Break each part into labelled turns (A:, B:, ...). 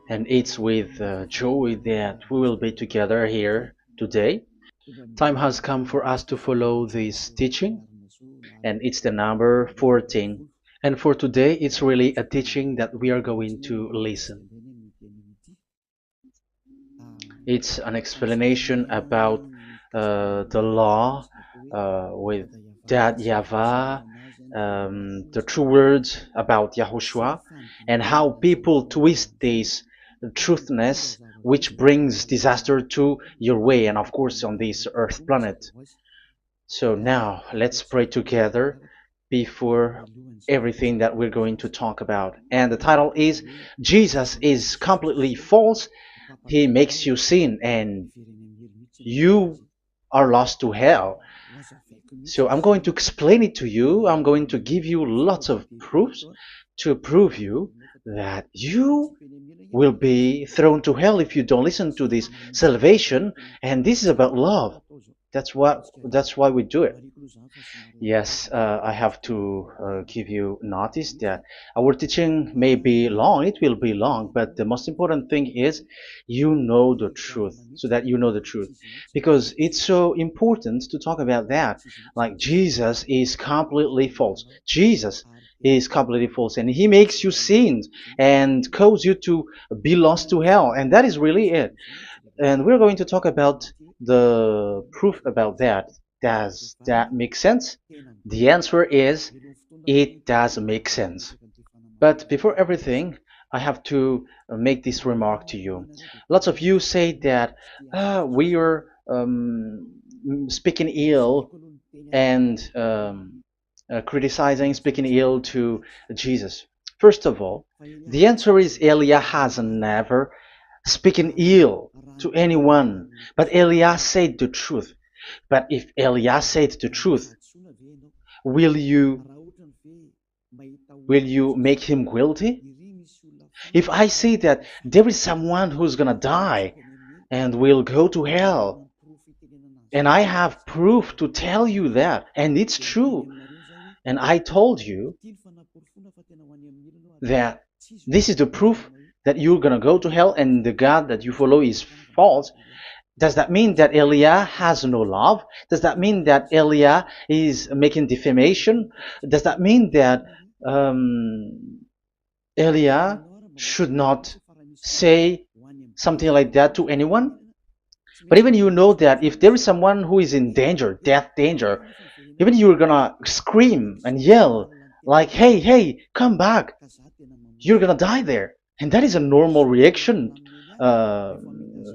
A: And it's with joy that we will be together here today. Time has come for us to follow this teaching, and it's the number 14. And for today, it's really a teaching that we are going to listen. It's an explanation about the law with that YAHVAH, the true words about YAHOSHUAH, and how people twist this truthness which brings disaster to your way and of course on this earth planet. So now let's pray together before everything that we're going to talk about. And the title is Jesus is completely false. He makes you sin and you are lost to hell. So I'm going to explain it to you. I'm going to give you lots of proofs to prove you that you will be thrown to hell if you don't listen to this salvation. And this is about love. That's why we do it. Yes, I have to give you notice that our teaching may be long, it will be long, but the most important thing is you know the truth, so that you know the truth. Because it's so important to talk about that. Like Jesus is completely false. Jesus is completely false, and he makes you sin and cause you to be lost to hell, and that is really it. And we're going to talk about the proof about that. Does that make sense? The answer is it does make sense. But before everything, I have to make this remark to you. Lots of you say that we are speaking ill and criticizing, speaking ill to Jesus. First of all, the answer is Elia has never speaking ill to anyone, but Elia said the truth. But if Elia said the truth, will you make him guilty? If I say that there is someone who's gonna die and will go to hell, and I have proof to tell you that, and it's true, and I told you that this is the proof that you're gonna go to hell and the God that you follow is false, does that mean that Elia has no love? Does that mean that Elia is making defamation? Does that mean that um, Elia should not say something like that to anyone? But even you know that if there is someone who is in danger, death danger, even you're gonna scream and yell like, hey, hey, come back. You're gonna die there. And that is a normal reaction uh,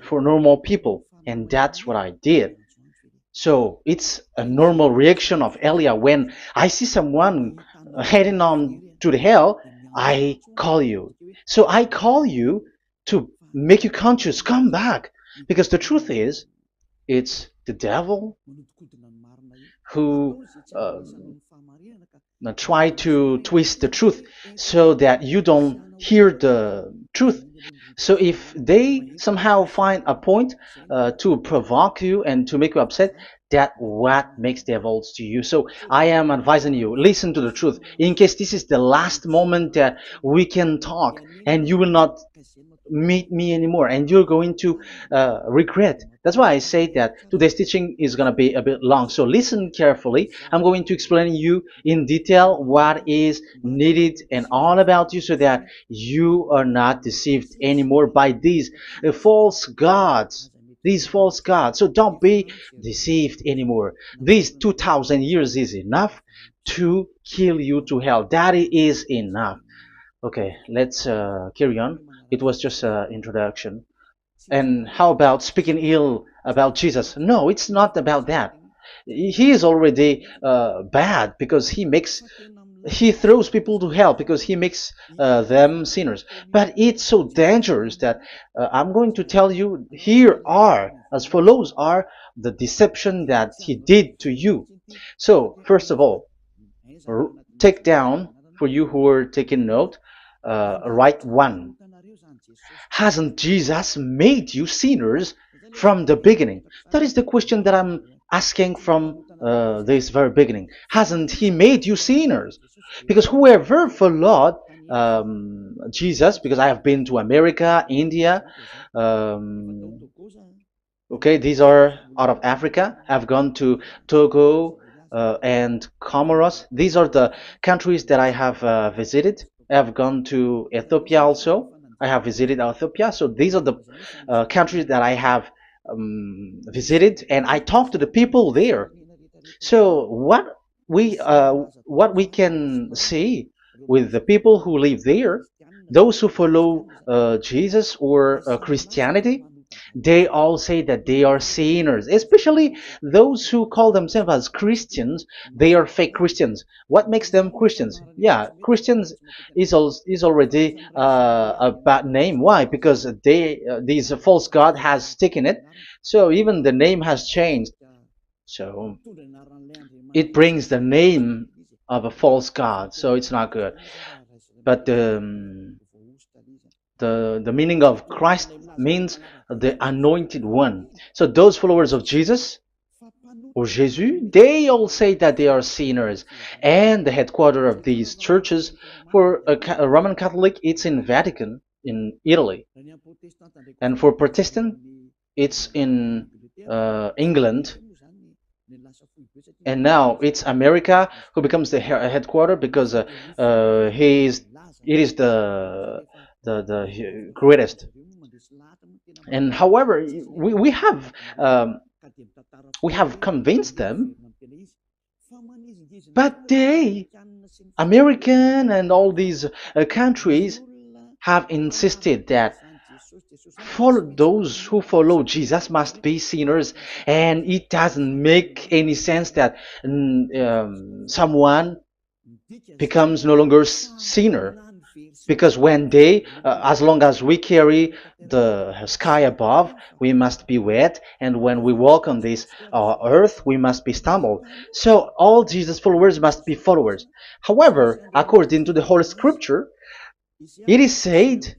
A: for normal people. And that's what I did. So it's a normal reaction of Elia. When I see someone heading on to the hell, I call you. So I call you to make you conscious, come back. Because the truth is, it's the devil who try to twist the truth so that you don't hear the truth. So if they somehow find a point to provoke you and to make you upset, that what makes devils to you. So I am advising you, listen to the truth. In case this is the last moment that we can talk and you will not meet me anymore and you're going to regret. That's why I say that today's teaching is going to be a bit long, so listen carefully. I'm going to explain you in detail what is needed and all about you so that you are not deceived anymore by these false gods, these false gods. So don't be deceived anymore. These 2000 years is enough to kill you to hell. That is enough. Okay, let's carry on. It was just an introduction. And how about speaking ill about Jesus? No, it's not about that. He is already bad because he throws people to hell because he makes them sinners. But it's so dangerous that I'm going to tell you here are as follows are the deception that he did to you. So first of all, take down for you who are taking note. Write one. Hasn't Jesus made you sinners from the beginning? That is the question that I'm asking from this very beginning. Hasn't he made you sinners? Because whoever followed Jesus, because I have been to America, India. Um, okay, these are out of Africa. I've gone to Togo and Comoros. These are the countries that I have visited. I have gone to Ethiopia also. I have visited Ethiopia. So these are the countries that I have visited, and I talked to the people there. So what we can see with the people who live there, those who follow Jesus or Christianity, they all say that they are sinners, especially those who call themselves as Christians. They are fake Christians. What makes them Christians? Yeah, Christians is already a bad name. Why? Because these false god has taken it. So even the name has changed. So it brings the name of a false god. So it's not good. But the meaning of Christ means the anointed one. So those followers of Jesus or Jesus, they all say that they are sinners. And the headquarters of these churches for a Roman Catholic, it's in Vatican in Italy, and for Protestant, it's in England. And now it's America who becomes the headquarter because he is it is the greatest. And however, um, we have convinced them, but they, American and all these countries, have insisted that those who follow Jesus must be sinners, and it doesn't make any sense that someone becomes no longer sinner, because when they as long as we carry the sky above, we must be wet, and when we walk on this earth, we must be stumbled. So all Jesus followers must be followers. However, according to the Holy Scripture, it is said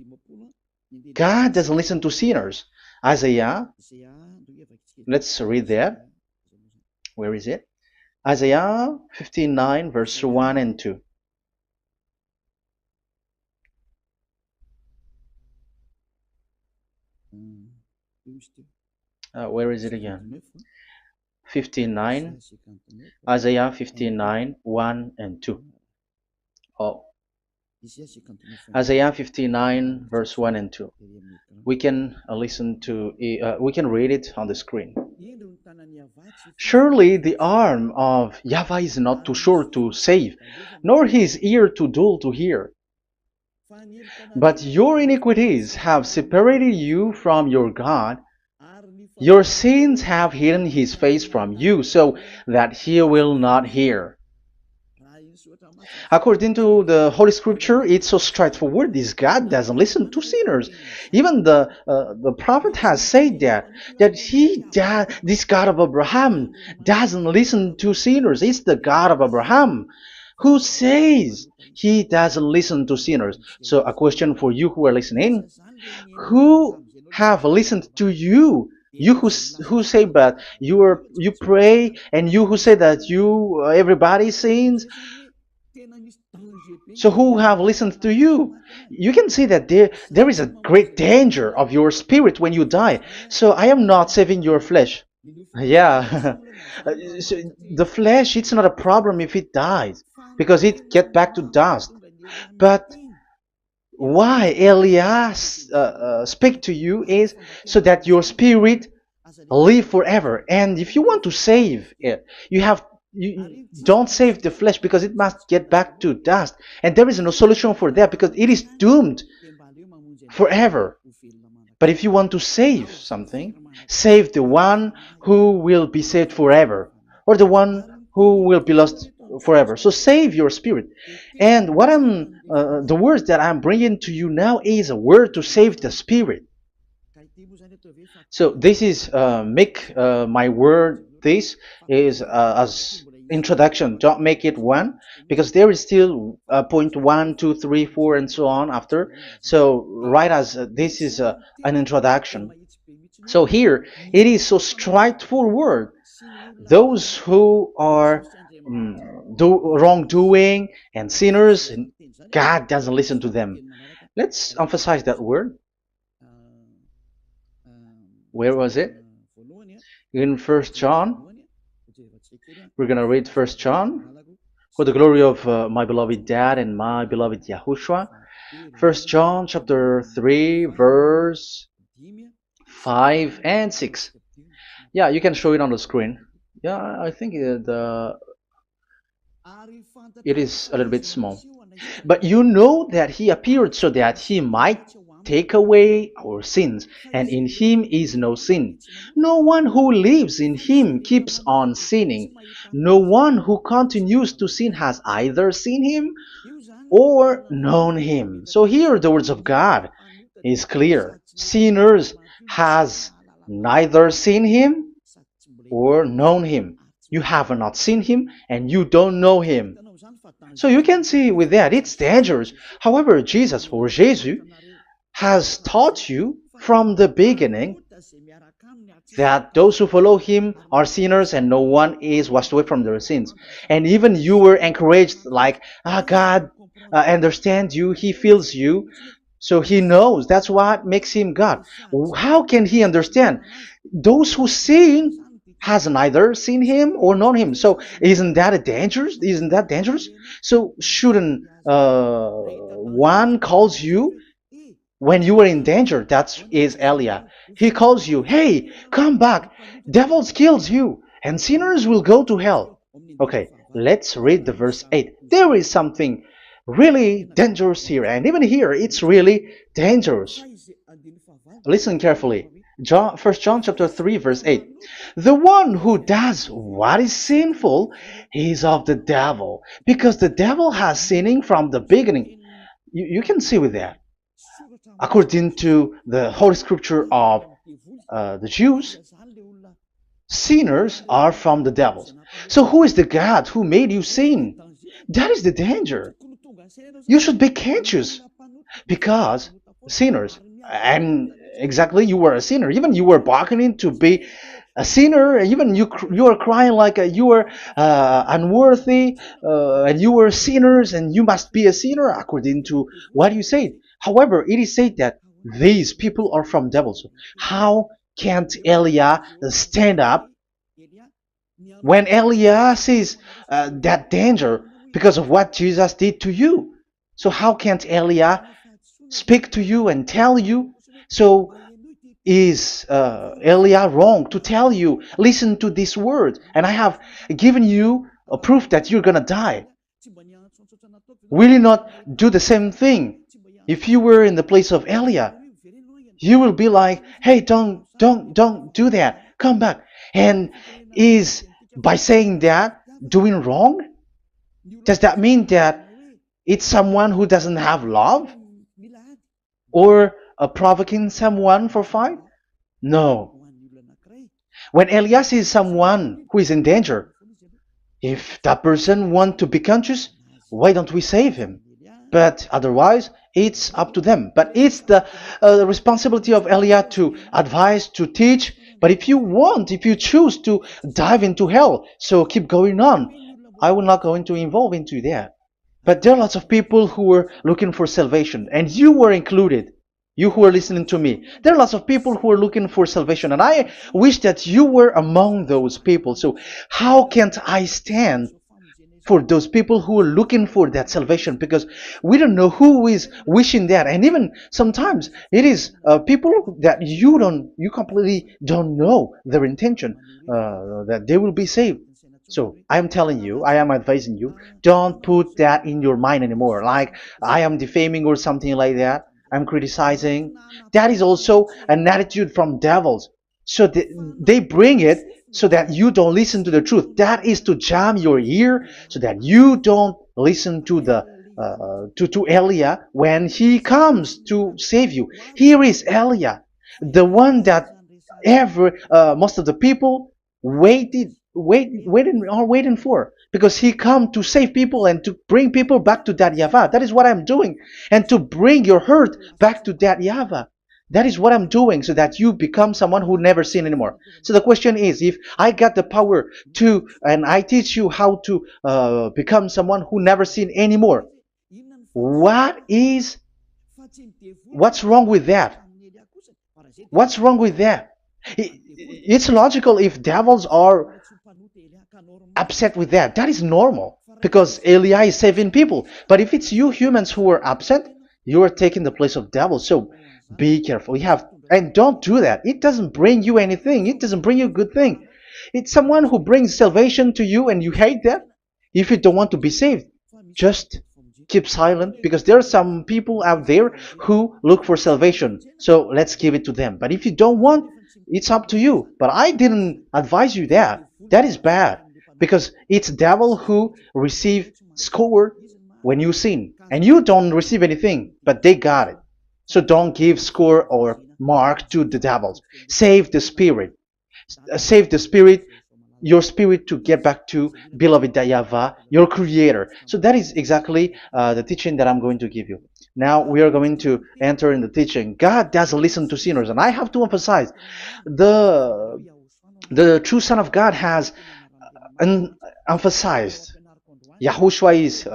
A: God doesn't listen to sinners. Isaiah, let's read that. Where is it? Isaiah 59, verse 1 and 2. Where is it again? 59, Isaiah 59, 1 and 2. Oh, Isaiah 59, verse 1 and 2. We can we can read it on the screen. Surely the arm of Yahweh is not too short to save, nor his ear too dull to hear. But your iniquities have separated you from your God. Your sins have hidden his face from you, so that he will not hear. According to the Holy Scripture, it's so straightforward. This God doesn't listen to sinners. Even the prophet has said that this God of Abraham doesn't listen to sinners. It's the God of Abraham who says he doesn't listen to sinners. So a question for you who are listening: who have listened to you? You who say that you pray, and you who say that you everybody sins. So who have listened to you? You can see that there is a great danger of your spirit when you die. So I am not saving your flesh. Yeah. So the flesh, it's not a problem if it dies, because it get back to dust. But why Elias speak to you is so that your spirit live forever. And if you want to save it, you don't save the flesh, because it must get back to dust, and there is no solution for that because it is doomed forever. But if you want to save something, save the one who will be saved forever, or the one who will be lost forever. So save your spirit. And the words that I'm bringing to you now is a word to save the spirit. So this is make my word. This is as introduction. Don't make it one, because there is still point 1, 2, 3, 4, and so on after. So write as this is an introduction. So here it is so straightforward. Those who are do wrongdoing and sinners, and God doesn't listen to them. Let's emphasize that word. Where was it? In First John. We're gonna read First John. For the glory of my beloved Dad and my beloved Yahushua. First John chapter 3 verse 5 and 6. Yeah, you can show it on the screen. Yeah, I think it is a little bit small. But you know that he appeared so that he might take away our sins, and in him is no sin. No one who lives in him keeps on sinning. No one who continues to sin has either seen him or known him. So here the words of God is clear. Sinners has neither seen him or known him. You have not seen him and you don't know him. So you can see with that it's dangerous. However, Jesus or Jesus has taught you from the beginning that those who follow him are sinners and no one is washed away from their sins. And even you were encouraged like, God understands you, he feels you, so he knows. That's what makes him God. How can he understand? Those who sin has neither seen him or known him. So isn't that dangerous? Isn't that dangerous? So shouldn't one calls you when you are in danger? That is Elia. He calls you, hey, come back. Devils kills you and sinners will go to hell. Okay, let's read the verse 8. There is something really dangerous here, and even here it's really dangerous. Listen carefully. 1 John chapter 3 verse 8. The one who does what is sinful is of the devil, because the devil has sinning from the beginning. You can see with that. According to the Holy Scripture of the Jews, sinners are from the devils. So who is the God who made you sin? That is the danger. You should be conscious, because sinners, and exactly you were a sinner, even you were bargaining to be a sinner, even you are crying like you were unworthy, and you were sinners and you must be a sinner according to what you said. However, it is said that these people are from devils. How can't Elia stand up when Elia sees that danger because of what Jesus did to you? So how can't Elia speak to you and tell you? So is Elia wrong to tell you, listen to this word, and I have given you a proof that you're gonna die? Will you not do the same thing? If you were in the place of Elia, you will be like, hey, don't do that, come back. And is by saying that doing wrong? Does that mean that it's someone who doesn't have love? Or provoking someone for fight? No. When Elias is someone who is in danger, if that person wants to be conscious, why don't we save him? But otherwise, it's up to them. But it's the responsibility of Elia to advise, to teach. But if you choose to dive into hell, so keep going on. I will not go into involve into that. But there are lots of people who were looking for salvation, and you were included. You who are listening to me, there are lots of people who are looking for salvation, and I wish that you were among those people. So how can't I stand for those people who are looking for that salvation? Because we don't know who is wishing that, and even sometimes it is people that you completely don't know their intention that they will be saved. So I am telling you, I am advising you, don't put that in your mind anymore, like I am defaming or something like that. I'm criticizing. That is also an attitude from devils. So they bring it so that you don't listen to the truth. That is to jam your ear so that you don't listen to the to Elia when he comes to save you. Here is Elia, the one that most of the people waiting for, because he come to save people and to bring people back to that YAHVAH. That is what I'm doing, and to bring your hurt back to that YAHVAH. That is what I'm doing so that you become someone who never sin anymore. So the question is, if I got the power to, and I teach you how to become someone who never sin anymore, what is, what's wrong with that? What's wrong with that? It's logical if devils are upset with that. That is normal because Eli is saving people. But if it's you humans who are upset, you are taking the place of devils. So be careful. You have, and don't do that. It doesn't bring you anything. It doesn't bring you a good thing. It's someone who brings salvation to you and you hate that. If you don't want to be saved, just keep silent because there are some people out there who look for salvation. So let's give it to them. But if you don't want, it's up to you. But I didn't advise you that. That is bad because it's devil who receive score when you sin and you don't receive anything, but they got it. So don't give score or mark to the devils. Save the spirit. Save the spirit, your spirit, to get back to beloved Yahweh, your creator. So that is exactly the teaching that I'm going to give you. Now we are going to enter in the teaching. God doesn't listen to sinners, and I have to emphasize the true Son of God has emphasized. Yahushua is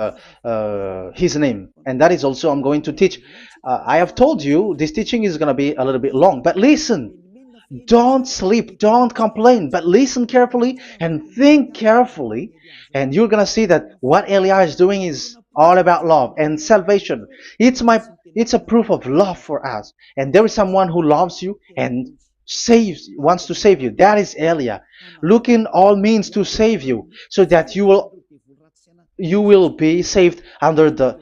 A: his name, and that is also I'm going to teach. I have told you this teaching is going to be a little bit long, but listen. Don't sleep, don't complain, but listen carefully and think carefully, and you're gonna see that what Eli is doing is all about love and salvation. It's a proof of love for us, and there is someone who loves you and wants to save you. That is Elia, looking all means to save you, so that you will be saved under the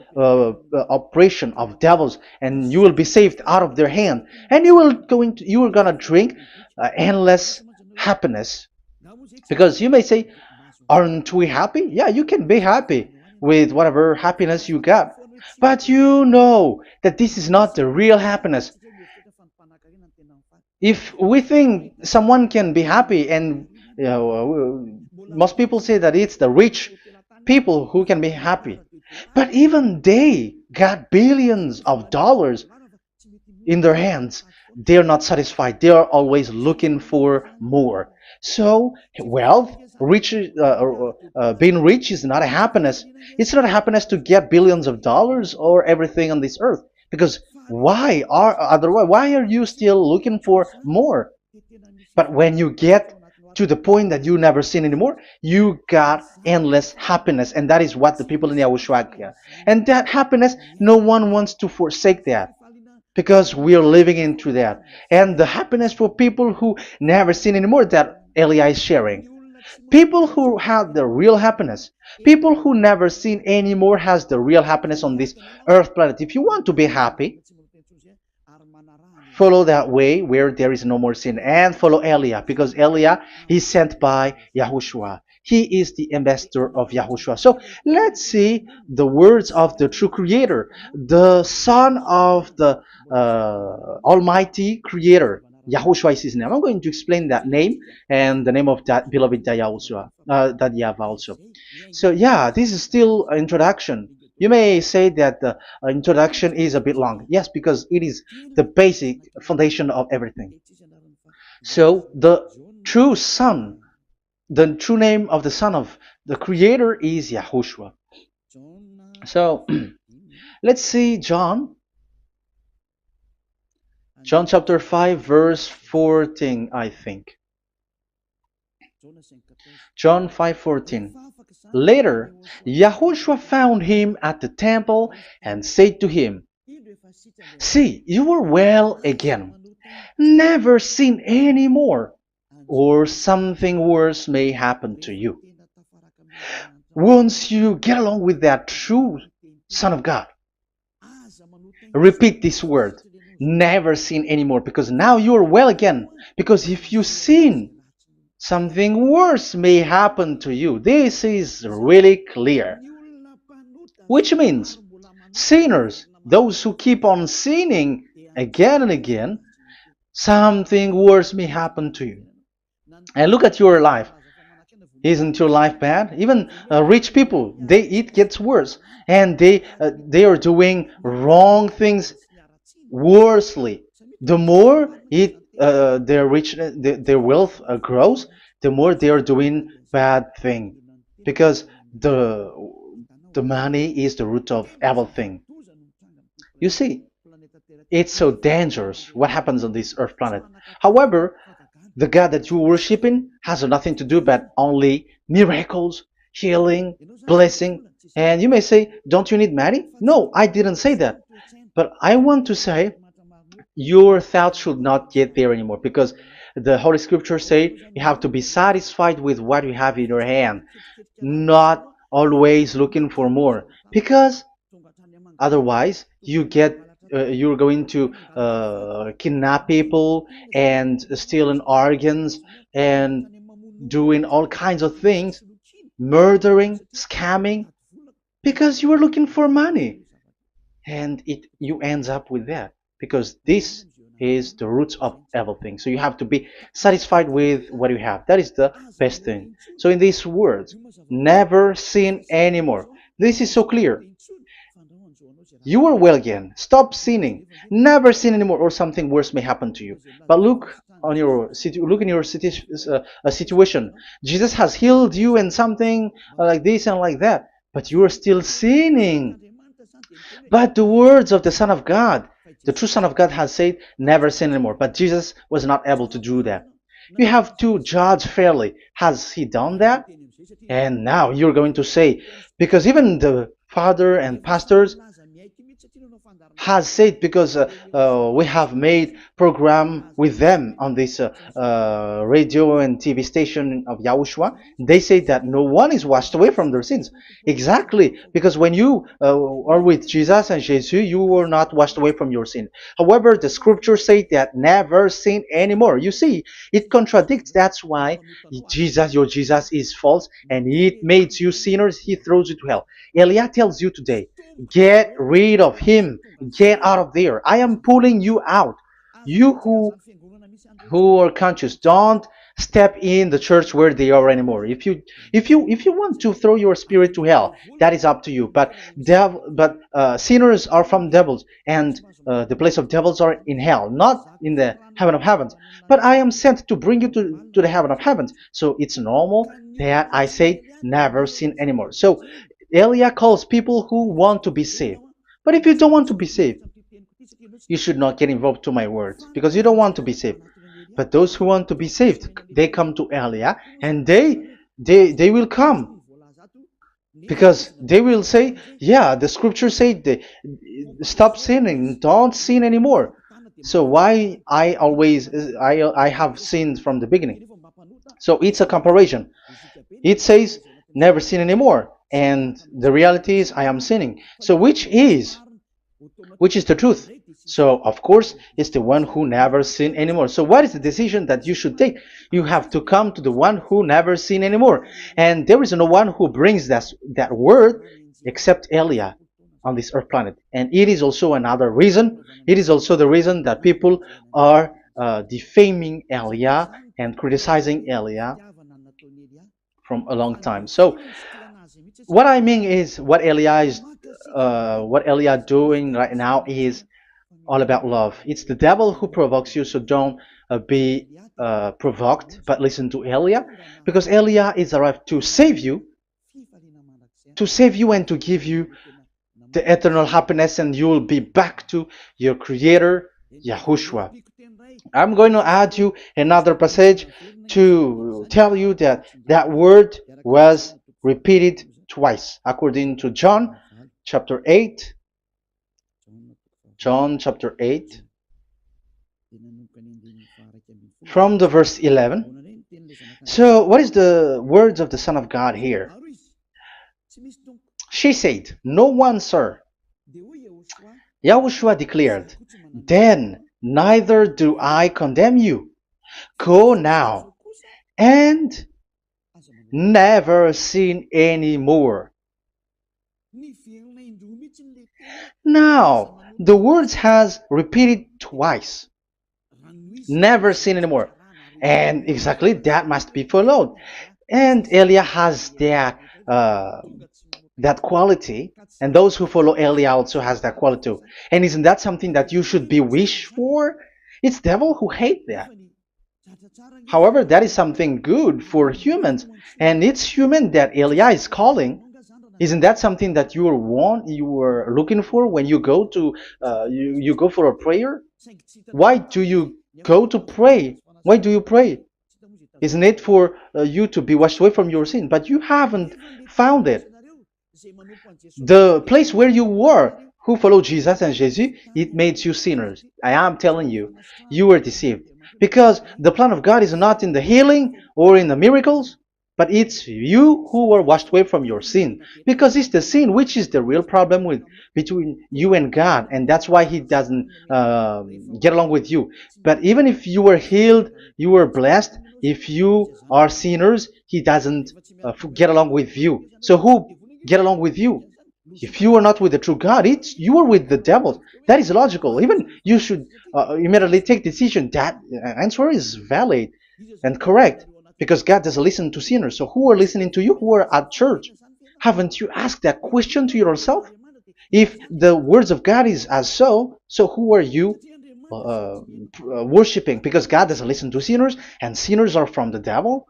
A: oppression of devils, and you will be saved out of their hand, and you are gonna drink endless happiness. Because you may say, aren't we happy? Yeah, you can be happy with whatever happiness you got, but you know that this is not the real happiness. If we think someone can be happy, and most people say that it's the rich people who can be happy, but even they got billions of dollars in their hands, they're not satisfied. They are always looking for more. So wealth, being rich is not a happiness. It's not a happiness to get billions of dollars or everything on this earth. Because why are you still looking for more? But when you get to the point that you never sin anymore, you got endless happiness, and that is what the people in Yahushua get. And that happiness, no one wants to forsake that because we are living into that. And the happiness for people who never sin anymore that Elia is sharing. People who have the real happiness, people who never sin anymore has the real happiness on this earth planet. If you want to be happy, follow that way where there is no more sin, and follow Elia, because Elia is sent by Yahushua. He is the ambassador of Yahushua. So let's see the words of the true creator, the son of the almighty creator. Yahushua is his name. I'm going to explain that name and the name of that beloved Yahushua, that Yahvah also. So yeah, this is still an introduction. You may say that the introduction is a bit long. Yes, because it is the basic foundation of everything. So the true son, the true name of the son of the creator is Yahushua. So let's see John chapter 5 verse 14, I think. John 5:14. Later, Yahushua found him at the temple and said to him, "See, you are well again. Never sin any more, or something worse may happen to you." Once you get along with that true Son of God, repeat this word. Never sin anymore, because now you are well again. Because if you sin, something worse may happen to you. This is really clear. Which means sinners, those who keep on sinning again and again, something worse may happen to you. And look at your life. Isn't your life bad? Even rich people, it gets worse, and they are doing wrong things worsely. The more their rich, their wealth grows, the more they are doing bad thing, because the the money is the root of everything. You see, it's so dangerous what happens on this earth planet. However, the God that you're worshiping has nothing to do but only miracles, healing, blessing. And you may say, don't you need money? No, I didn't say that. But I want to say your thoughts should not get there anymore, because the Holy Scriptures say you have to be satisfied with what you have in your hand, not always looking for more, because otherwise you're going to kidnap people and stealing organs and doing all kinds of things, murdering, scamming, because you are looking for money, and it you ends up with that, because this is the roots of everything. So you have to be satisfied with what you have. That is the best thing. So in these words, never sin anymore. This is so clear. You are well again. Stop sinning. Never sin anymore, or something worse may happen to you. But look in your situation. Jesus has healed you and something like this and like that, but you are still sinning. But the words of the Son of God, the true Son of God, has said, never sin anymore. But Jesus was not able to do that. You have to judge fairly. Has he done that? And now you're going to say, because even the father and pastors has said, because we have made program with them on this radio and TV station of Yahushua. They say that no one is washed away from their sins. Exactly, because when you are with Jesus and Jesus, you are not washed away from your sin. However, the scriptures say that never sin anymore. You see, it contradicts. That's why your Jesus is false, and it makes you sinners. He throws you to hell. Elia tells you today, get rid of him. Get out of there. I am pulling you out. You who are conscious, don't step in the church where they are anymore. If you want to throw your spirit to hell, that is up to you. But sinners are from devils, and the place of devils are in hell, not in the heaven of heavens. But I am sent to bring you to the heaven of heavens. So it's normal that I say never sin anymore. So Elia calls people who want to be saved. But if you don't want to be saved, you should not get involved to my words, because you don't want to be saved. But those who want to be saved, they come to Elia, and they will come, because they will say, yeah, the scriptures say they, stop sinning, don't sin anymore. So why I have sinned from the beginning? So it's a comparison. It says never sin anymore, and the reality is I am sinning. So which is the truth? So of course it's the one who never sin anymore. So what is the decision that you should take? You have to come to the one who never sin anymore, and there is no one who brings that word except Elia on this earth planet. And it is also another reason. It is also the reason that people are defaming Elia and criticizing Elia from a long time. So what I mean is what Elia doing right now is all about love. It's the devil who provokes you, so don't be provoked, but listen to Elia, because Elia is arrived to save you and to give you the eternal happiness, and you will be back to your Creator, Yahushua. I'm going to add you another passage to tell you that that word was repeated twice, according to John chapter 8. John chapter 8, from the verse 11. So, what is the words of the Son of God here? She said, no one, sir. Yahushua declared, then neither do I condemn you. Go now and never sin any more. Now, the words has repeated twice. Never sin anymore. And exactly that must be followed. And Elia has that quality, and those who follow Elia also has that quality too. And isn't that something that you should be wish for? It's devil who hate that. However, that is something good for humans, and it's human that Elia is calling. Isn't that something that you were looking for when you go to you go for a prayer? Why do you go to pray? Why do you pray? Isn't it for you to be washed away from your sin? But you haven't found it. The place where you were, who followed Jesus and Jesus, it made you sinners. I am telling you, you were deceived. Because the plan of God is not in the healing or in the miracles, but it's you who were washed away from your sin. Because it's the sin which is the real problem with between you and God, and that's why He doesn't get along with you. But even if you were healed, you were blessed. If you are sinners, He doesn't get along with you. So who get along with you? If you are not with the true God, it's you are with the devil. That is logical. Even you should immediately take decision. That answer is valid and correct because God doesn't listen to sinners. So who are listening to you? Who are at church? Haven't you asked that question to yourself? If the words of God is as so who are you worshiping? Because God doesn't listen to sinners, and sinners are from the devil.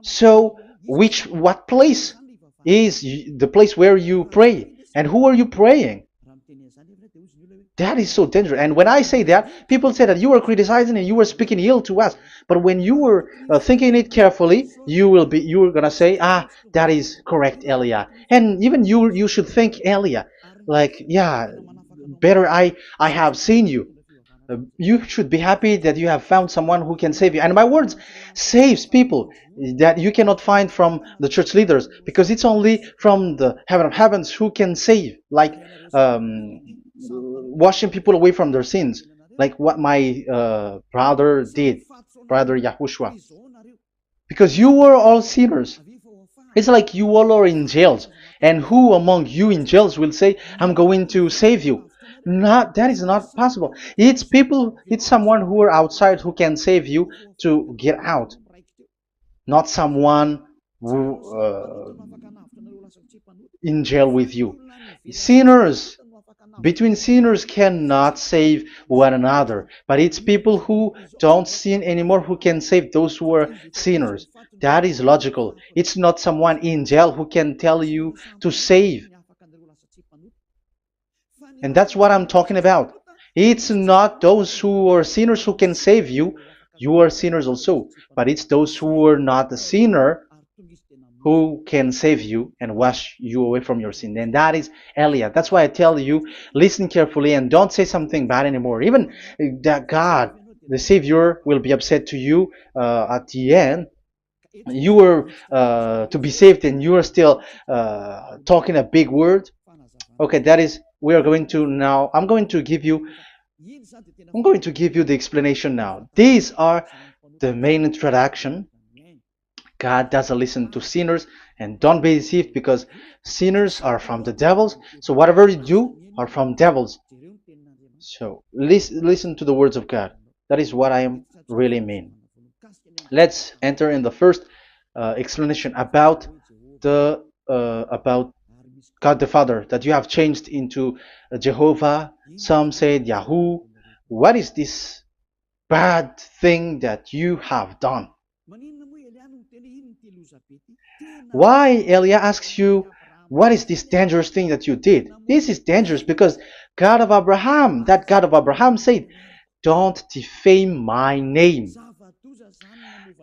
A: So what place is the place where you pray, and who are you praying? That is so dangerous. And when I say that, people say that you were criticizing and you were speaking ill to us. But when you were thinking it carefully, you were gonna say, that is correct, Elia. And even you should think, Elia, like, yeah, better I have seen you. You should be happy that you have found someone who can save you. And my words saves people that you cannot find from the church leaders, because it's only from the heaven of heavens who can save, like washing people away from their sins, like what my brother did, brother Yahushua. Because you were all sinners. It's like you all are in jails, and who among you in jails will say, I'm going to save you? Not, that is not possible. It's people, it's someone who are outside who can save you to get out, not someone who in jail with you. Sinners, between sinners cannot save one another, but it's people who don't sin anymore who can save those who are sinners. That is logical. It's not someone in jail who can tell you to save. And that's what I'm talking about. It's not those who are sinners who can save you. You are sinners also. But it's those who are not a sinner who can save you and wash you away from your sin. And that is Elia. That's why I tell you, listen carefully and don't say something bad anymore. Even that God, the Savior, will be upset to you at the end. You were to be saved and you are still talking a big word. Okay, that is, we are going to now, I'm going to give you the explanation now. These are the main introduction. God doesn't listen to sinners, and don't be deceived because sinners are from the devils. So whatever you do are from devils. So listen to the words of God. That is what I really mean. Let's enter in the first explanation about about God the Father, that you have changed into Jehovah. Some said Yahoo. What is this bad thing that you have done? Why Elia asks you, what is this dangerous thing that you did? This is dangerous because God of Abraham, that God of Abraham said, don't defame my name.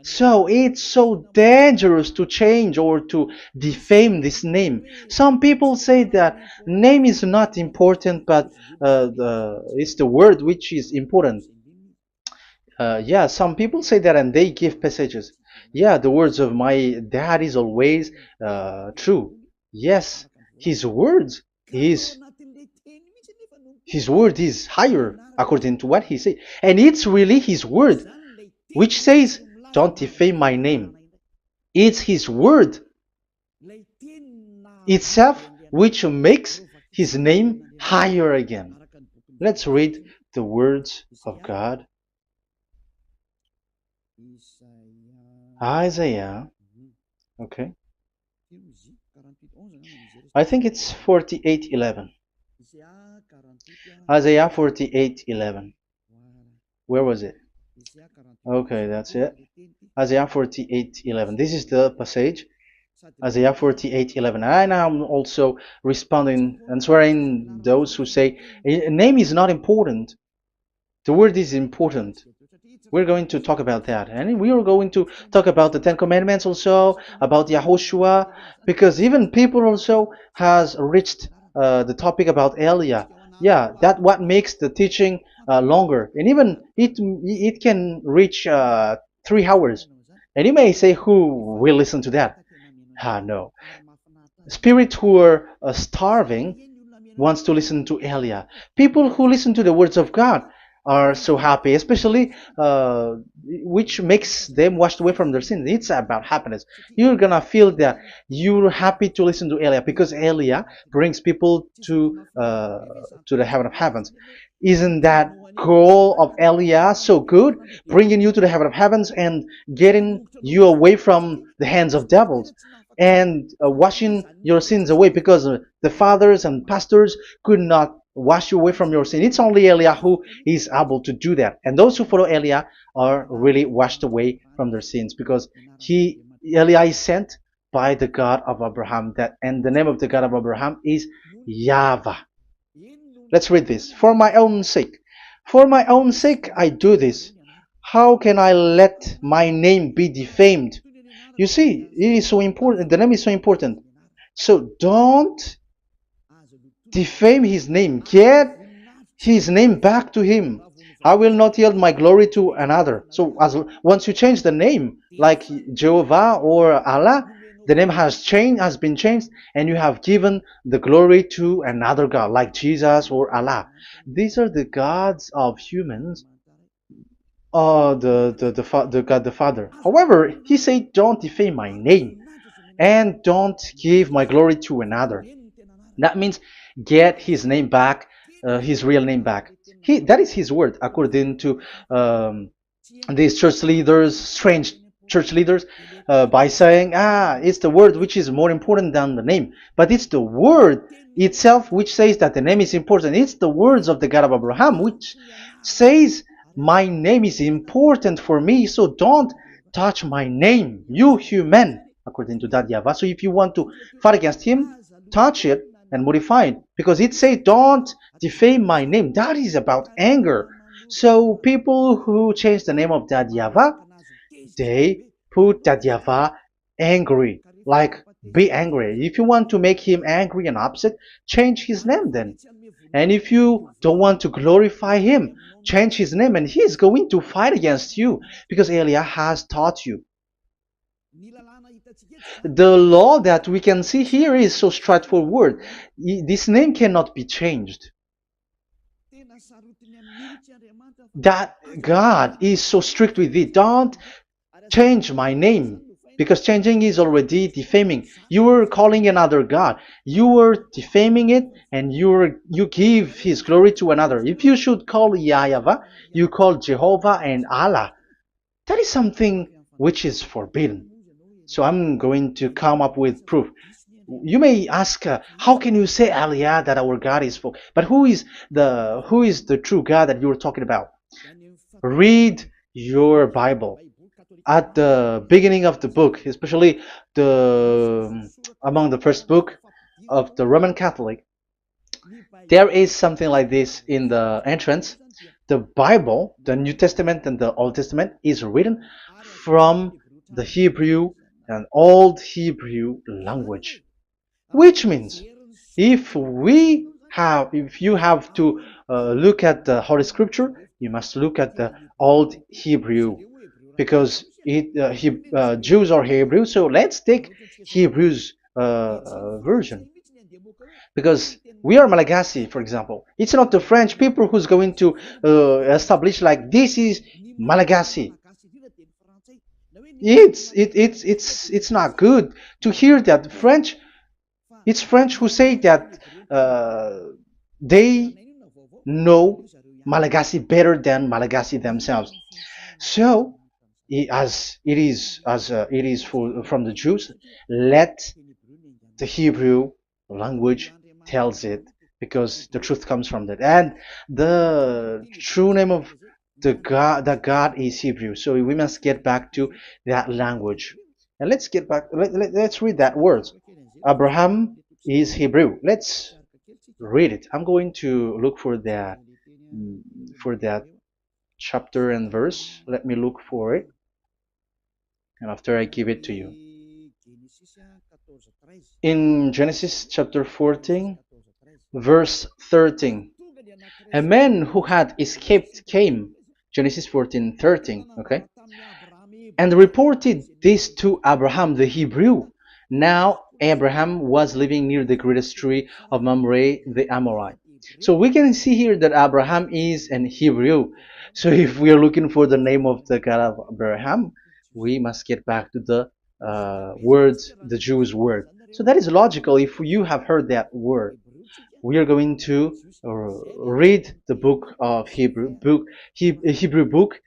A: So it's so dangerous to change or to defame this name. Some people say that name is not important, but it's the word which is important. Yeah, some people say that and they give passages. Yeah, the words of my dad is always true. Yes, his words is his word is higher according to what he said, and it's really his word which says, "Don't defame my name." It's his word itself which makes his name higher again. Let's read the words of God. Isaiah, okay. I think it's 48:11. Isaiah 48:11. Where was it? Okay, that's it. Isaiah 48:11. This is the passage. Isaiah 48:11. And I'm also responding, answering those who say a name is not important. The word is important. We're going to talk about that. And we are going to talk about the Ten Commandments also, about Yahushua, because even people also has reached the topic about Elia. Yeah, that what makes the teaching longer. And even it can reach 3 hours. And you may say, who will listen to that? Ah, no. Spirits who are starving wants to listen to Elia. People who listen to the words of God are so happy, especially which makes them washed away from their sins. It's about happiness. You're gonna feel that you're happy to listen to Elia because Elia brings people to the heaven of heavens. Isn't that goal of Elia so good, bringing you to the heaven of heavens and getting you away from the hands of devils? And washing your sins away because the fathers and pastors could not wash you away from your sin. It's only Elia who is able to do that. And those who follow Elia are really washed away from their sins because Elia is sent by the God of Abraham. And the name of the God of Abraham is YAHVAH. Let's read this. For my own sake. For my own sake I do this. How can I let my name be defamed? You see, it is so important. The name is so important. So don't defame his name. Get his name back to him. I will not yield my glory to another. So once you change the name, like Jehovah or Allah, the name has been changed, and you have given the glory to another God, like Jesus or Allah. These are the gods of humans, the God the Father. However, he said, "Don't defame my name, and don't give my glory to another." That means get his name back, his real name back. That is his word, according to these church leaders, strange church leaders, by saying, it's the word which is more important than the name. But it's the word itself which says that the name is important. It's the words of the God of Abraham which says, my name is important for me, so don't touch my name, you human, according to that YAHVAH. So if you want to fight against him, touch it and modify it, because it says don't defame my name. That is about anger. So people who change the name of that YAHVAH, they put that YAHVAH angry, like be angry. If you want to make him angry and upset, change his name then. And if you don't want to glorify him, change his name, and he's going to fight against you, because Elia has taught you. The law that we can see here is so straightforward. This name cannot be changed. That God is so strict with it. Don't change my name, because changing is already defaming. You are calling another God. You are defaming it, and you give his glory to another. If you should call YAHVAH, you call Jehovah and Allah. That is something which is forbidden. So I'm going to come up with proof. You may ask, how can you say Aliyah that our God is full? But who is the true God that you're talking about? Read your Bible. At the beginning of the book, especially among the first book of the Roman Catholic, there is something like this in the entrance. The Bible, the New Testament and the Old Testament, is written from the Hebrew and Old Hebrew language, which means if you have to look at the Holy Scripture, you must look at the Old Hebrew, because Jews are Hebrew. So let's take Hebrew's version, because we are Malagasy, for example. It's not the French people who's going to establish like this is Malagasy. It's not good to hear that French. It's French who say that they know Malagasy better than Malagasy themselves. So, it is from the Jews, let the Hebrew language tells it, because the truth comes from that. And the true name of that God is Hebrew. So we must get back to that language. And let's get back. Let's read that word. Abraham is Hebrew. Let's read it. I'm going to look mm, for that chapter and verse. Let me look for it, and after I give it to you. In Genesis chapter 14, verse 13, a man who had escaped came, Genesis 14:13, okay, and reported this to Abraham the Hebrew. Now Abraham was living near the greatest tree of Mamre the Amorite. So we can see here that Abraham is an Hebrew. So if we are looking for the name of the God of Abraham, we must get back to the word, the Jewish word. So that is logical if you have heard that word. We are going to read the book of Hebrew book,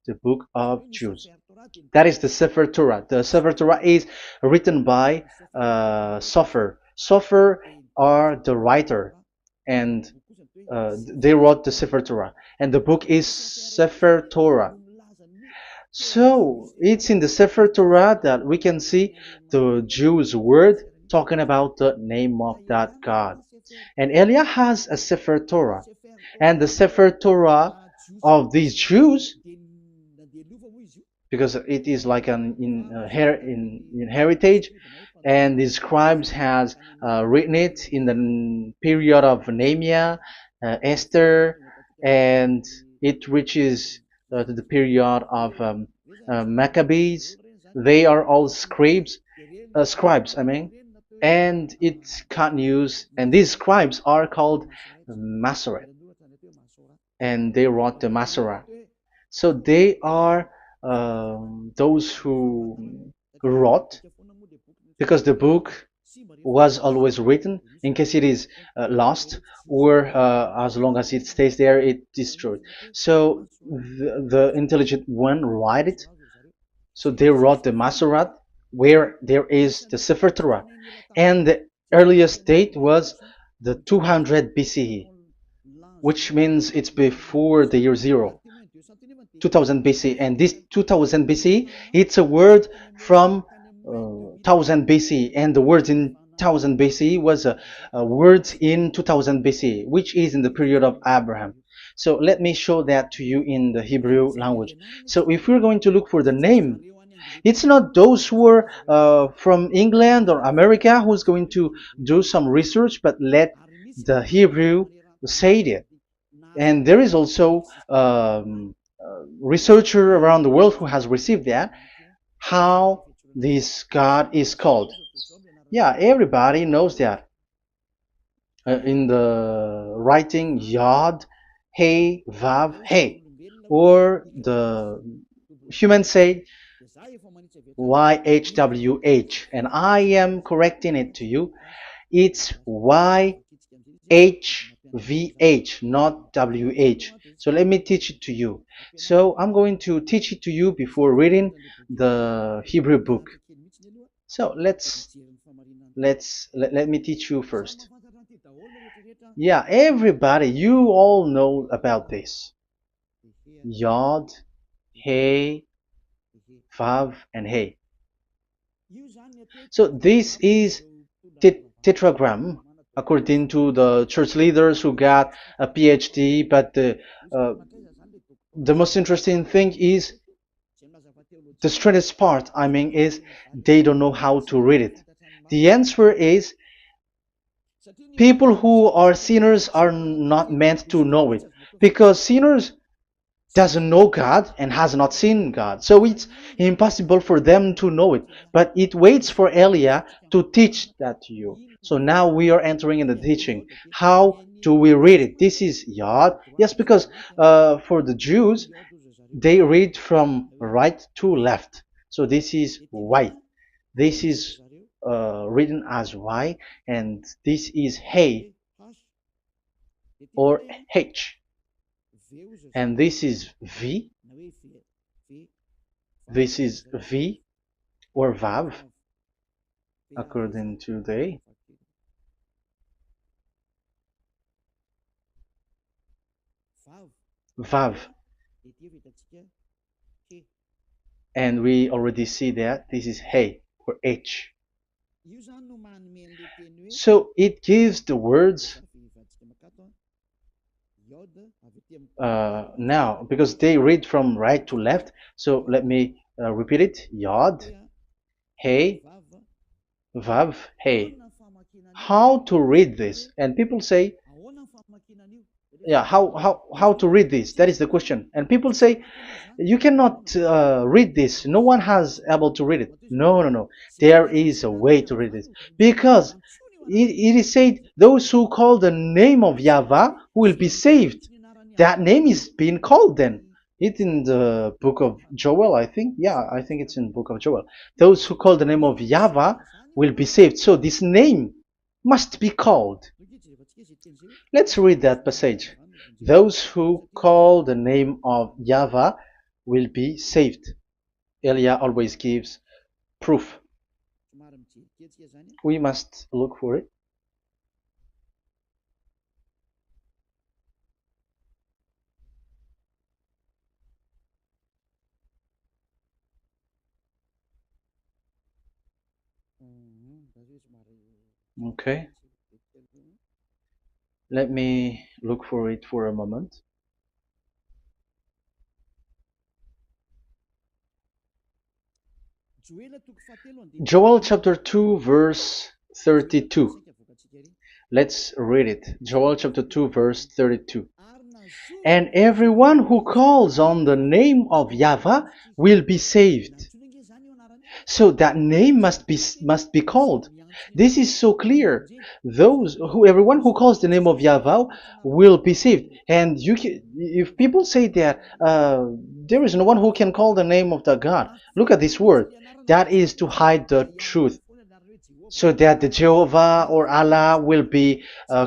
A: the book of Jews. That is the Sefer Torah. The Sefer Torah is written by Sofer. Sofer are the writer, and they wrote the Sefer Torah, and the book is Sefer Torah. So it's in the Sefer Torah that we can see the Jews' word talking about the name of that God. And Elia has a Sefer Torah, and the Sefer Torah of these Jews, because it is like an in heritage, and the scribes has written it in the period of Nehemiah, Esther, and it reaches to the period of Maccabees. They are all scribes, I mean, and it continues, and these scribes are called Masoret, and they wrote the Masorah. So they are those who wrote, because the book was always written in case it is lost, or as long as it stays there, it destroyed. So the intelligent one write it. So they wrote the Masorat, where there is the Sefer Torah, and the earliest date was the 200 BCE, which means it's before the year zero. 2000 BC, and this 2000 BC, it's a word from 1000 BC, and the word in 1000 BC was a word in 2000 BC, which is in the period of Abraham. So let me show that to you in the Hebrew language. So if we're going to look for the name, it's not those who are from England or America who's going to do some research, but let the Hebrew say it. And there is also researcher around the world who has received that, how this God is called. Yeah, everybody knows that. In the writing Yod, Hey, Vav, Hey, or the human say YHWH, and I am correcting it to you. It's YHVH, not WH. So let me teach it to you. So I'm going to teach it to you before reading the Hebrew book. So let me teach you first. Yeah, everybody, you all know about this. Yod, Hey, Vav, and Hey. So this is tetragram, according to the church leaders who got a PhD. But the most interesting thing is, the strangest part, I mean, is they don't know how to read it. The answer is, people who are sinners are not meant to know it, because sinners doesn't know God and has not seen God. So it's impossible for them to know it. But it waits for Elia to teach that to you. So now we are entering in the teaching. How do we read it? This is Yod. Yes, because for the Jews, they read from right to left. So this is Y. This is written as Y, and this is Hey or H. And this is V. This is V or Vav, according to they. Vav. And we already see that this is Hey or H. So it gives the words now because they read from right to left. So let me repeat it. Yod, Hey, Vav, Hey. How to read this? And people say, yeah, how to read this? That is the question. And people say, you cannot read this. No one has able to read it. No, no, no. There is a way to read this because it is said, those who call the name of Yahweh will be saved. That name is being called then. It's in the book of Joel, I think. Yeah, I think it's in the book of Joel. Those who call the name of Yahweh will be saved. So this name must be called. Let's read that passage. Those who call the name of Yahweh will be saved. Elia always gives proof. We must look for it. Okay. Let me look for it for a moment. Joel chapter 2 verse 32. Let's read it. Joel chapter 2 verse 32. And everyone who calls on the name of Yahweh will be saved. So that name must be called. This is so clear. Everyone who calls the name of Yahweh will be saved. And if people say that there is no one who can call the name of the God, look at this word. That is to hide the truth, so that the Jehovah or Allah will be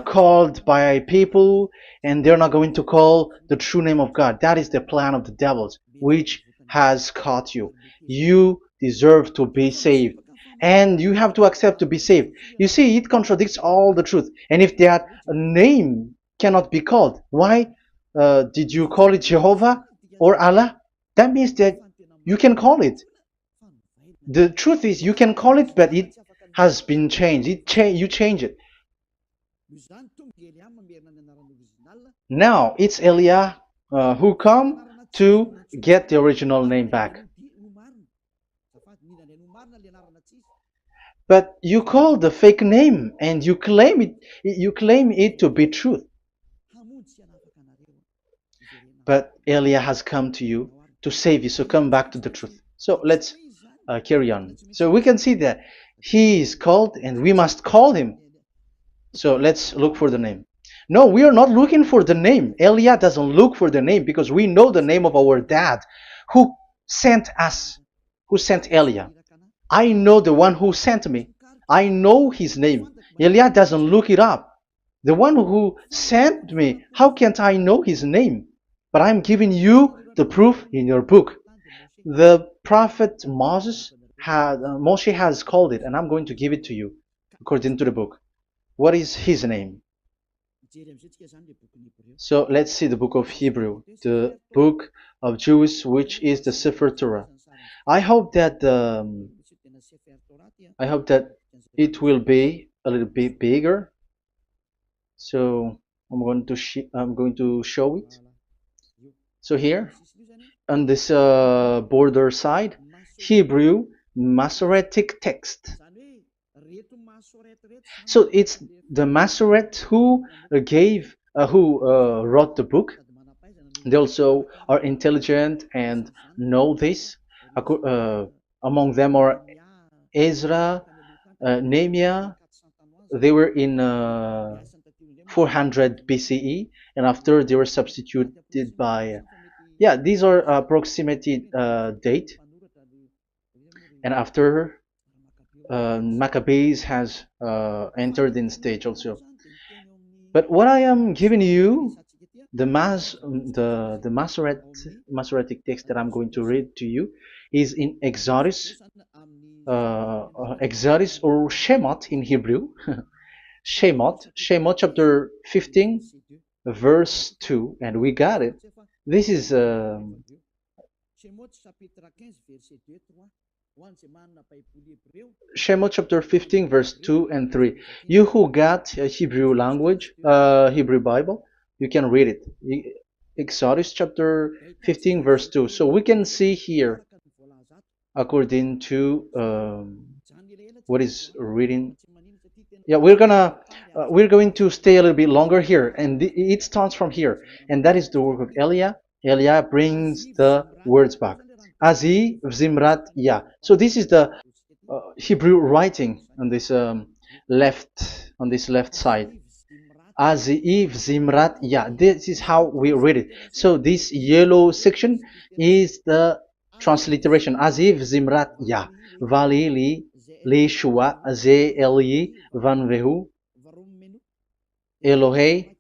A: called by people, and they're not going to call the true name of God. That is the plan of the devils, which has caught you. You deserve to be saved, and you have to accept to be saved. You see, it contradicts all the truth. And if that name cannot be called, why did you call it Jehovah or Allah? That means that you can call it. The truth is, you can call it, but it has been changed. You change it. Now it's Elia who come to get the original name back. But you call the fake name and you claim it to be truth. But Elia has come to you to save you, so come back to the truth. So let's carry on. So we can see that he is called and we must call him. So let's look for the name. No, we are not looking for the name. Elia doesn't look for the name because we know the name of our dad who sent us, who sent Elia. I know the one who sent me. I know his name. Elia doesn't look it up. The one who sent me, how can't I know his name? But I'm giving you the proof in your book. The prophet Moses Moshe has called it, and I'm going to give it to you according to the book. What is his name? So let's see the book of Hebrew, the book of Jews, which is the Sefer Torah. I hope that it will be a little bit bigger. So I'm going to show it. So here on this border side, Hebrew Masoretic text. So it's the Masoret who wrote the book. They also are intelligent and know this. Among them are Ezra, Nehemiah. They were in 400 BCE, and after they were substituted by, these are approximated date. And after Maccabees has entered in stage also. But what I am giving you, the Masoretic text that I'm going to read to you is in Exodus or Shemot in Hebrew. Shemot chapter 15 verse 2, and we got it. This is Shemot chapter 15, verse 2 and 3. You who got a Hebrew language, Hebrew Bible, you can read it. Exodus chapter 15, verse 2. So we can see here, according to what is reading. Yeah, we're going to stay a little bit longer here, and it starts from here, and that is the work of Eliah. Eliah brings the words back. Azi Zimrat Ya. So this is the Hebrew writing on this left side. Aziv Zimrat Ya. This is how we read it. So this yellow section is the transliteration. Aziv Zimrat Ya. Vali li shua ze eli van vehu Elohei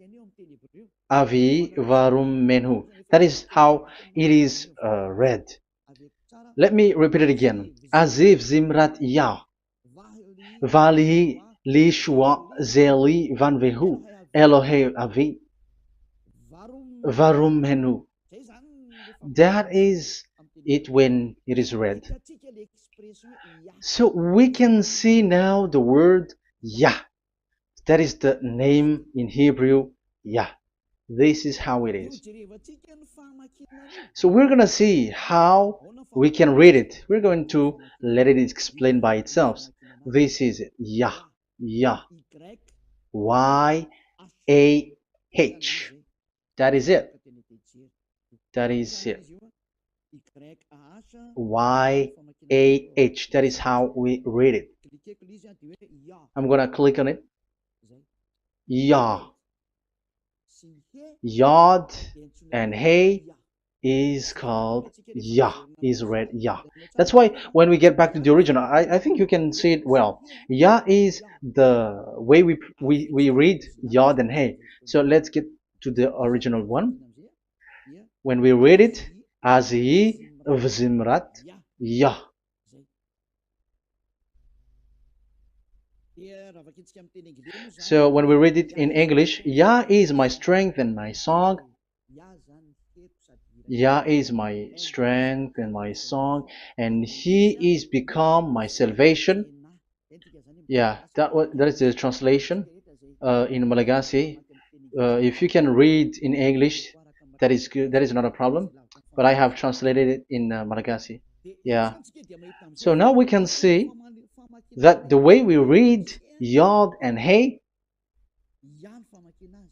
A: avi varum menhu. That is how it is read. Let me repeat it again. Aziv Zimrat Ya. Vali li shua ze eli van vehu Elohei avi varum menhu. That is it when it is read. So we can see now the word Yah. That is the name in Hebrew, Yah. This is how it is. So we're going to see how we can read it. We're going to let it explain by itself. This is it. Yah. Yah. Y-A-H. That is it. That is it. Y-A-H. That is how we read it. I'm going to click on it. Yah. Yod and Hey is called Yah, is read Yah. That's why when we get back to the original, I think you can see it well. Yah is the way we read Yod and Hey. So let's get to the original one. When we read it, Azi Vzimrat Yah. So when we read it in English, Yah is my strength and my song. Yah is my strength and my song, and He is become my salvation. Yeah, that is the translation in Malagasy. If you can read in English, that is good. That is not a problem. But I have translated it in Malagasy. Yeah. So now we can see that the way we read Yod and Hey,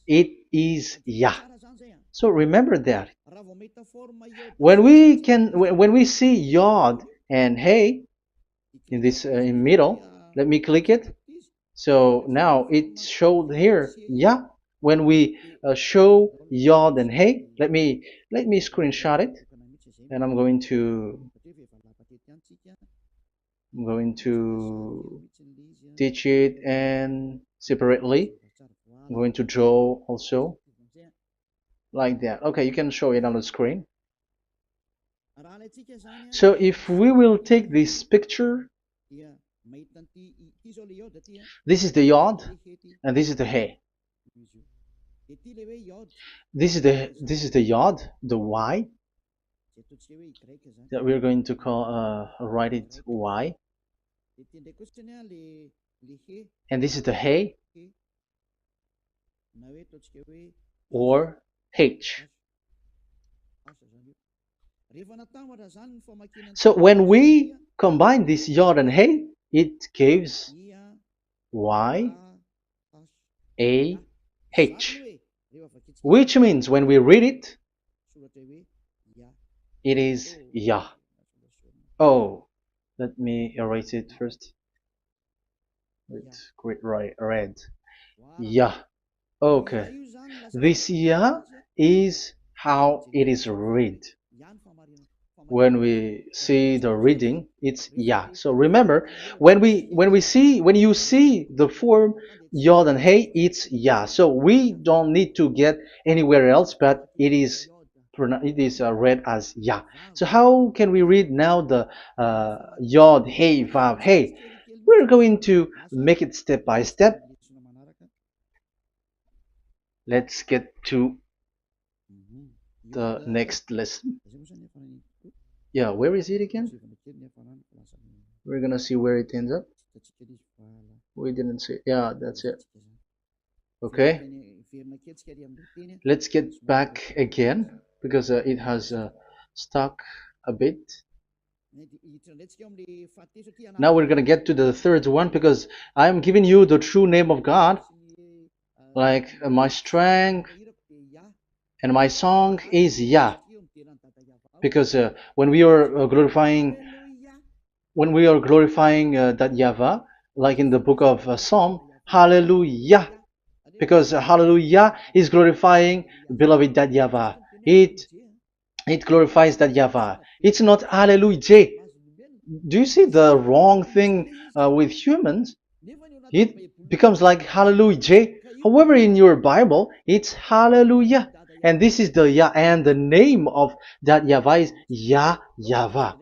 A: it is Yah. So remember that. When we see Yod and Hey in this in middle, let me click it. So now it showed here Yah. When we show Yod and Hey, let me screenshot it, and I'm going to teach it and separately. I'm going to draw also like that. Okay, you can show it on the screen. So if we will take this picture, this is the Yod and this is the Hey. This is the Yod, the Y, that we're going to call write it Y. And this is the Hey or H. So when we combine this Yod and Hey, it gives Y A H, which means when we read it, it is Yah. Oh, let me erase it first with great red. Yah. Okay. This Yah is how it is read. When we see the reading, it's Yah. So remember, when you see the form Yod and Hey, it's Yah. So we don't need to get anywhere else, but it is read as Yah. So how can we read now the Yod, Hey, Vav, Hey? We're going to make it step by step. Let's get to the next lesson. Yeah, where is it again? We're gonna see where it ends up. We didn't see. Yeah, that's it. Okay, let's get back again because it has stuck a bit. Now we're gonna get to the third one because I'm giving you the true name of God, like my strength and my song is Yah. Because when we are glorifying that Yahvah, like in the book of Psalm, Hallelujah, because Hallelujah is glorifying beloved that Yahvah. It glorifies that Yahvah. It's not Hallelujah. Do you see the wrong thing with humans? It becomes like Hallelujah. However, in your Bible, it's Hallelujah. And this is the Yah, and the name of that Yahvah is Yahvah.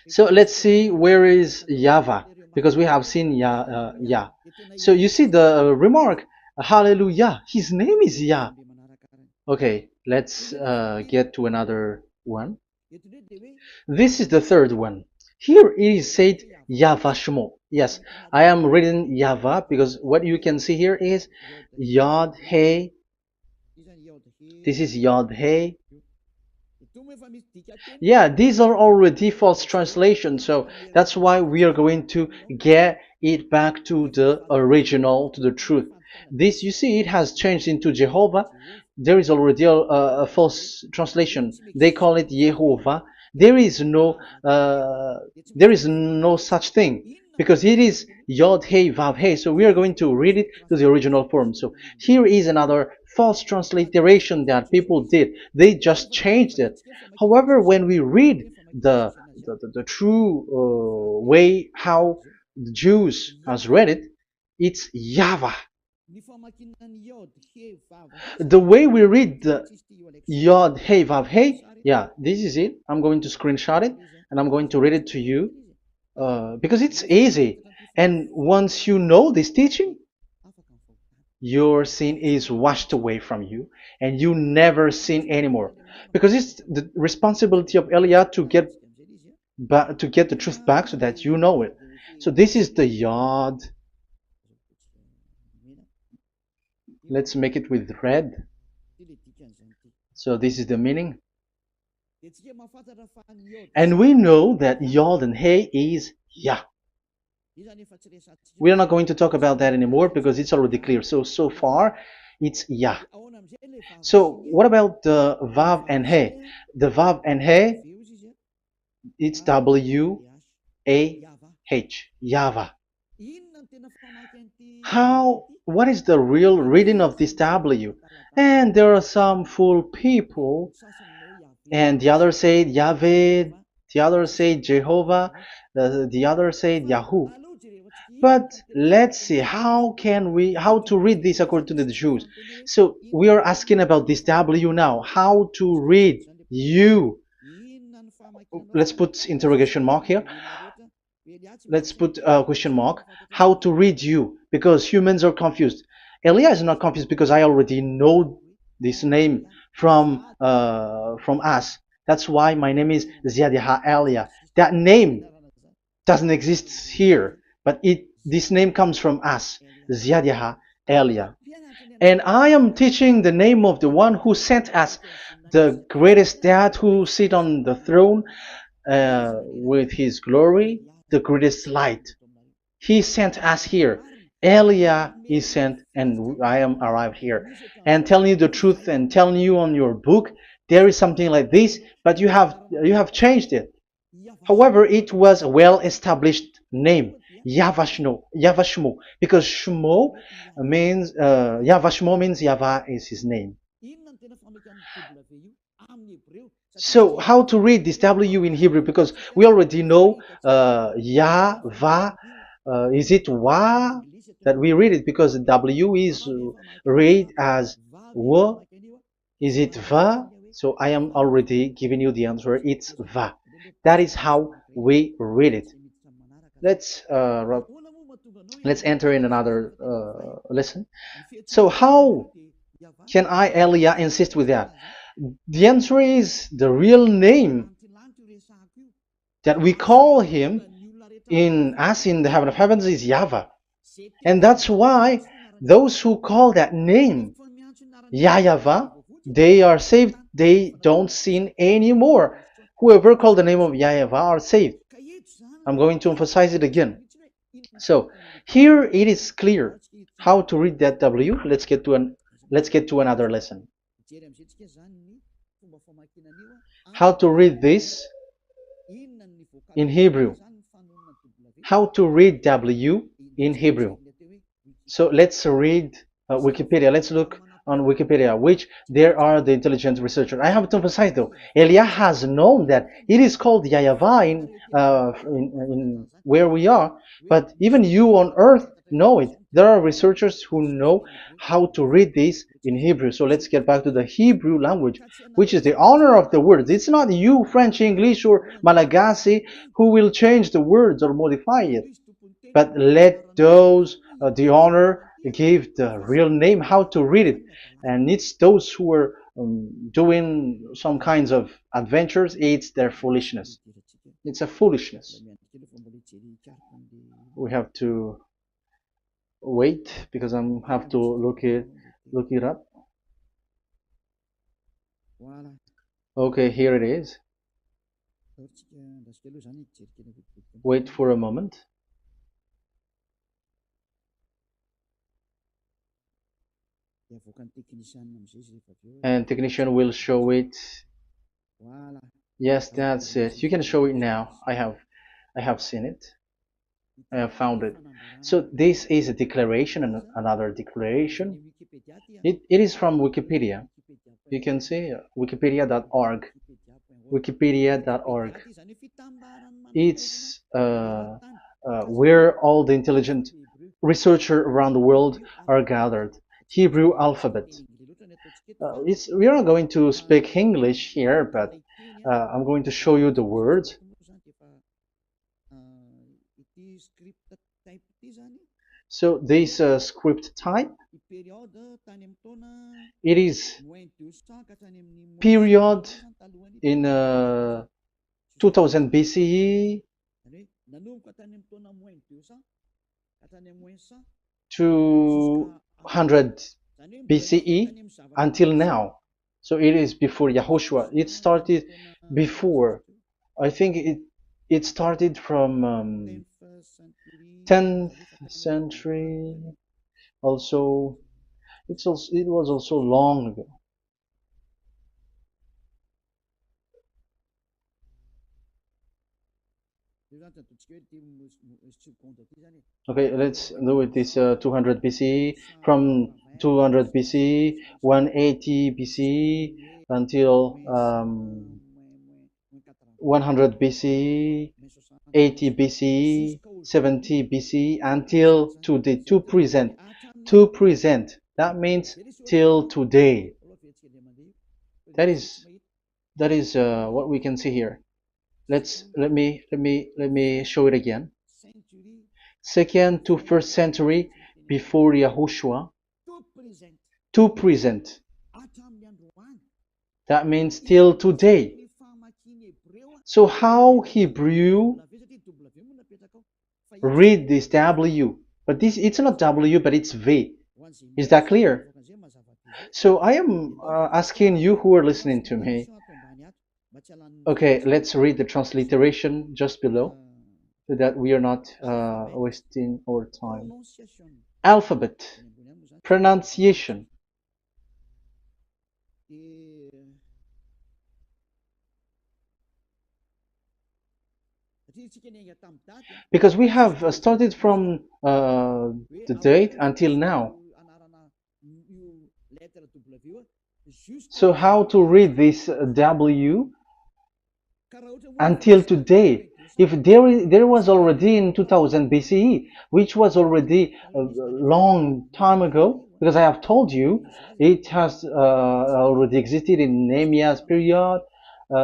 A: So let's see where is Yahvah, because we have seen Yah. So you see the remark, Hallelujah. His name is Yah. Okay, let's get to another one. This is the third one. Here it is said YAHVAH. Yes, I am reading Yahvah because what you can see here is Yod Hey. This is Yod Hey. Yeah, these are already false translations, so that's why we are going to get it back to the original, to the truth. This, you see, it has changed into Jehovah. There is already a false translation. They call it Yehovah. There is no, uh, there is no such thing because it is Yod Hey Vav Hey. So we are going to read it to the original form. So here is another false transliteration that people did. They just changed it. However, when we read the true way how the Jews has read it, it's Yahvah. The way we read the Yod Hey Vav Hey, yeah, this is it. I'm going to screenshot it and I'm going to read it to you because it's easy. And once you know this teaching, your sin is washed away from you and you never sin anymore. Because it's the responsibility of Eliah to get the truth back so that you know it. So this is the Yod. Let's make it with red. So this is the meaning. And we know that Yod and Hey is Yah. We are not going to talk about that anymore because it's already clear. So far, it's Yah. So what about the Vav and He? The Vav and He, it's W-A-H, Yahvah. What is the real reading of this W? And there are some fool people, and the others say Yahweh, the others say Jehovah, the others say Yahoo. But let's see how to read this according to the Jews. So we are asking about this W now. How to read you? Let's put interrogation mark here. Let's put a question mark. How to read you? Because humans are confused. Elia is not confused because I already know this name from us. That's why my name is Ziadiha Elia. That name doesn't exist here, but this name comes from us, Ziadiha Elia. And I am teaching the name of the one who sent us, the greatest dad who sit on the throne with his glory, the greatest light. He sent us here. Elia is sent, and I am arrived here. And telling you the truth and telling you on your book, there is something like this, but you have changed it. However, it was a well-established name, YAHVAH, because Shmo means YAHVAH means Yahvah is his name. So how to read this W in Hebrew? Because we already know Yahvah. Is it Wa that we read it? Because W is read as W. Is it Va? So I am already giving you the answer. It's Va. That is how we read it. Let's enter in another lesson. So how can I, Elia, insist with that? The answer is the real name that we call him in as in the heaven of heavens is YAHVAH. And that's why those who call that name YAHVAH, they are saved. They don't sin anymore. Whoever called the name of YAHVAH are saved. I'm going to emphasize it again. So here it is clear how to read that W. Let's get to another lesson. How to read this in Hebrew. How to read W in Hebrew. So let's read Wikipedia. Let's look on Wikipedia, which there are the intelligent researchers. I have to emphasize though, Elia has known that it is called YAHVAH in where we are, but even you on earth know it. There are researchers who know how to read this in Hebrew. So let's get back to the Hebrew language, which is the honor of the words. It's not you, French, English, or Malagasy, who will change the words or modify it. But let those the honor give the real name how to read it, and it's those who are doing some kinds of adventures. It's their foolishness. It's a foolishness. We have to wait because I have to look it up. Okay, here it is. Wait for a moment. And technician will show it. Yes, that's it. You can show it now. I have seen it. I have found it. So this is a declaration and another declaration. It is from Wikipedia. You can see wikipedia.org. Wikipedia.org. It's where all the intelligent researchers around the world are gathered. Hebrew alphabet. We are not going to speak English here, but I'm going to show you the words. So this script type, it is period in 2000 BCE to 100 BCE until now. So it is before Yahushua. It started before. I think it started from 10th century. Also, it was also long ago. Okay, let's do it this 200 BCE, from 200 BCE, 180 BCE until 100 BCE, 80 BCE, 70 BCE until today, to present. To present. That means till today. That is what we can see here. Let me show it again. Second to first century before Yahushua. To present. That means till today. So how Hebrew read this W? But it's not W, but it's V. Is that clear? So I am asking you who are listening to me. Okay, let's read the transliteration just below, so that we are not wasting our time. Alphabet, pronunciation. Because we have started from the date until now. So how to read this W until today? If there was already in 2000 BCE, which was already a long time ago, because I have told you it has already existed in Nehemiah's period,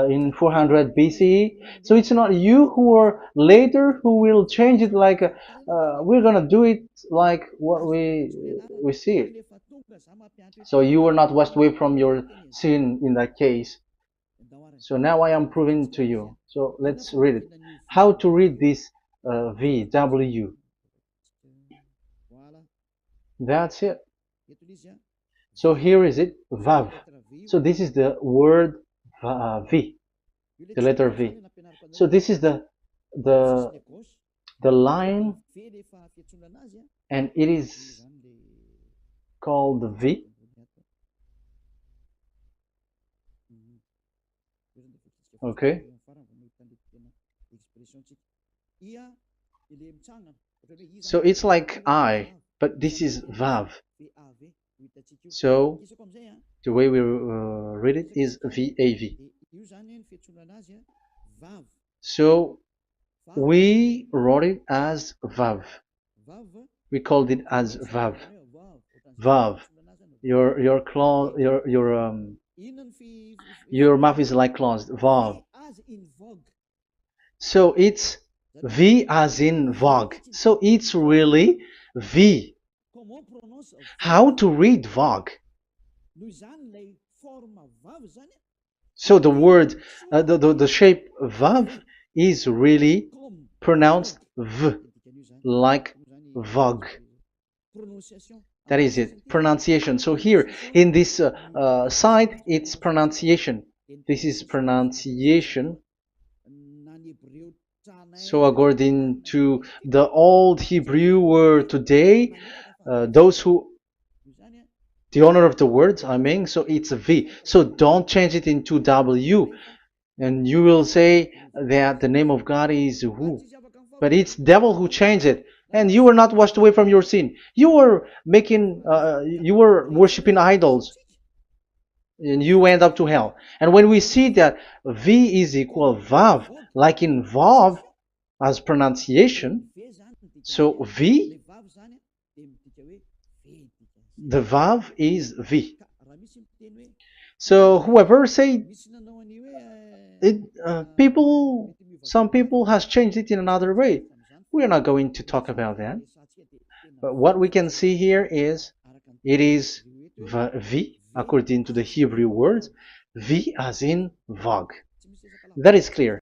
A: in 400 BCE. So it's not you who are later who will change it, like we're gonna do it like what we see it. So you were not washed away from your sin in that case. So now I am proving to you. So let's read it. How to read this V, W. That's it. So here is it, Vav. So this is the word V, the letter V. So this is the the line, and it is called the V. Okay. So it's like I, but this is Vav. So the way we read it is VAV. So we wrote it as Vav. We called it as Vav. Vav. Your mouth is like closed. Vav. So it's V as in Vogue. So it's really V. How to read Vogue? So the word, the shape Vav is really pronounced V, like Vogue. That is it, pronunciation. So here in this side, it's pronunciation. This is pronunciation. So according to the old Hebrew word today, those who, the owner of the words, I mean, so it's a V. So don't change it into W. And you will say that the name of God is who? But it's devil who changed it. And you were not washed away from your sin. You were you were worshiping idols. And you went up to hell. And when we see that V is equal Vav, like in Vav, as pronunciation, so V, the Vav is V. So whoever say it, some people has changed it in another way. We are not going to talk about that. But what we can see here is it is V according to the Hebrew words, V as in Vogue. That is clear.